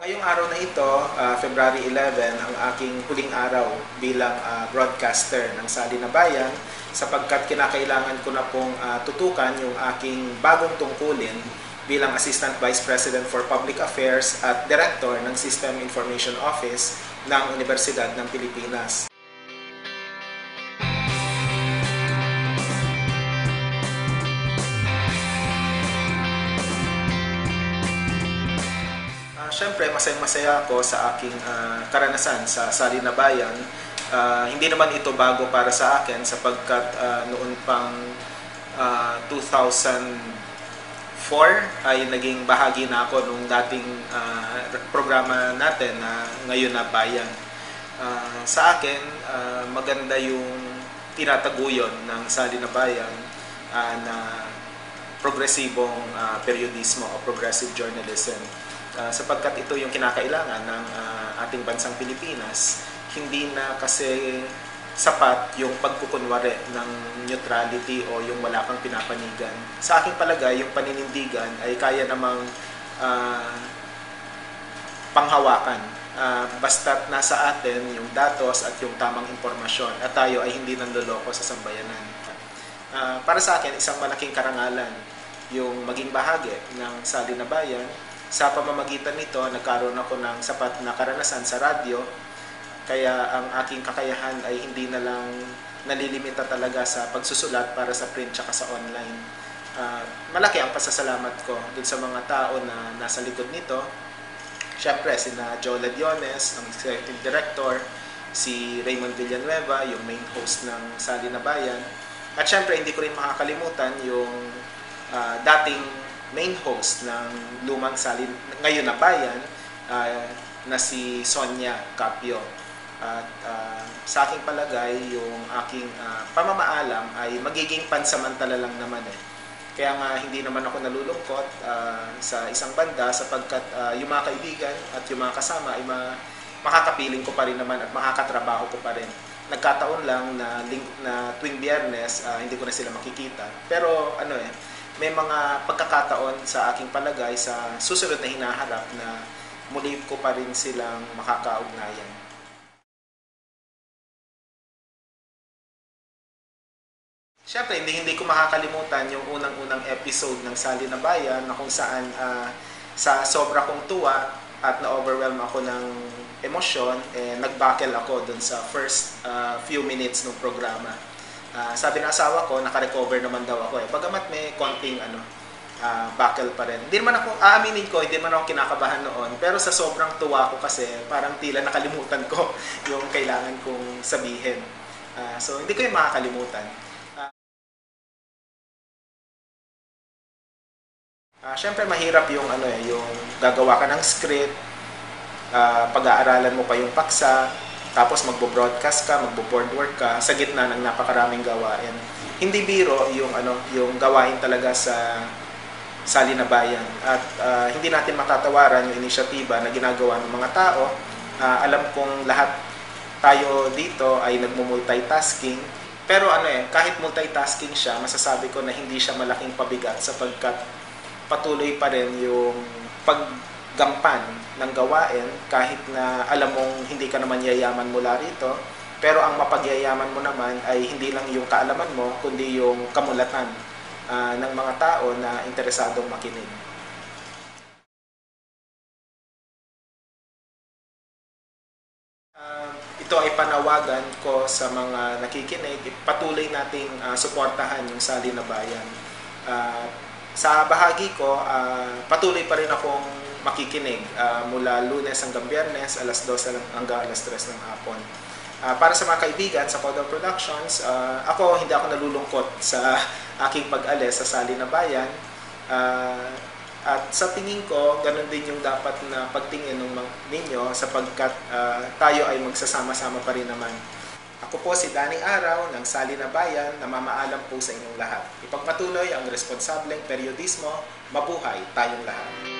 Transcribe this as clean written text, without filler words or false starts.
Ngayong araw na ito, February 11, ang aking huling araw bilang broadcaster ng Sali na Bayan sapagkat kinakailangan ko na pong tutukan yung aking bagong tungkulin bilang Assistant Vice President for Public Affairs at Director ng System Information Office ng Universidad ng Pilipinas. Siyempre, masayang-masaya ako sa aking karanasan sa Sali na Bayan. Hindi naman ito bago para sa akin sapagkat noon pang 2004 ay naging bahagi na ako nung dating programa natin na Ngayon na Bayan. Sa akin, maganda yung tinataguyon ng Sali na Bayan na progresibong periodismo o progressive journalism. Sapagkat ito yung kinakailangan ng ating bansang Pilipinas, hindi na kasi sapat yung pagkukunwari ng neutrality o yung wala kang pinapanigan. Sa aking palagay, yung paninindigan ay kaya namang panghawakan. Basta't nasa atin yung datos at yung tamang impormasyon at tayo ay hindi nanloloko sa sambayanan. Para sa akin, isang malaking karangalan yung maging bahagi ng Sali na Bayan. Sa pamamagitan nito, nagkaroon ako ng sapat na karanasan sa radyo, kaya ang aking kakayahan ay hindi na lang nalilimita talaga sa pagsusulat para sa print tsaka sa online. Malaki ang pasasalamat ko dun sa mga tao na nasa likod nito. Siyempre, sina Joe Ladiones, ang Executive Director, si Raymond Villanueva, yung main host ng Sali na Bayan. At siyempre, hindi ko rin makakalimutan yung dating main host ng lumang Sali Ngayon na Bayan na si Sonia Capio. At sa aking palagay, yung aking pamamaalam ay magiging pansamantala lang naman eh. Kaya nga hindi naman ako nalulungkot sa isang banda sapagkat yung mga kaibigan at yung mga kasama ay makakapiling ko pa rin naman at makakatrabaho ko pa rin. Nagkataon lang na tuwing Biyernes hindi ko na sila makikita. Pero may mga pagkakataon sa aking palagay sa susunod na hinaharap na muli ko pa rin silang makakaugnayan. Siyempre, hindi ko makakalimutan yung unang-unang episode ng Sali na Bayan na kung saan sa sobra kong tuwa at na-overwhelm ako ng emosyon, nag-buckle ako dun sa first few minutes ng programa. Sabi ng asawa ko, naka-recover naman daw ako. Bagamat may konting buckle pa rin. Hindi naman ako, aaminin ko, hindi naman ako kinakabahan noon. Pero sa sobrang tuwa ko kasi, parang tila nakalimutan ko yung kailangan kong sabihin. So, hindi ko yung makakalimutan. Siyempre, mahirap yung, yung gagawa ka ng script, pag-aaralan mo pa yung paksa, tapos magbo-broadcast ka, magbo-board work ka sa gitna ng napakaraming gawain. Hindi biro yung gawain talaga sa Sali na Bayan. At hindi natin matatawaran yung inisyatiba na ginagawa ng mga tao. Alam kong lahat tayo dito ay nagmo-multitasking. Pero kahit multitasking siya, masasabi ko na hindi siya malaking pabigat sapagkat patuloy pa rin yung paggampan ng gawain kahit na alam mong hindi ka naman yayaman mula rito, pero ang mapagyayaman mo naman ay hindi lang yung kaalaman mo kundi yung kamulatan ng mga tao na interesadong makinig. Ito ay panawagan ko sa mga nakikinig, patuloy nating suportahan yung Sali na Bayan. Sa bahagi ko, patuloy pa rin akong makikinig mula Lunes hanggang Biyernes, alas 12 hanggang alas 3 ng hapon. Para sa mga kaibigan sa Codal Productions, hindi ako nalulungkot sa aking pag-alis sa Sali na Bayan. At sa tingin ko, ganun din yung dapat na pagtingin ng ninyo sapagkat tayo ay magsasama-sama pa rin naman. Ako po si Danny Araw ng Sali na Bayan na mamaalam po sa inyong lahat. Ipagpatuloy ang responsableng periodismo, mabuhay tayong lahat.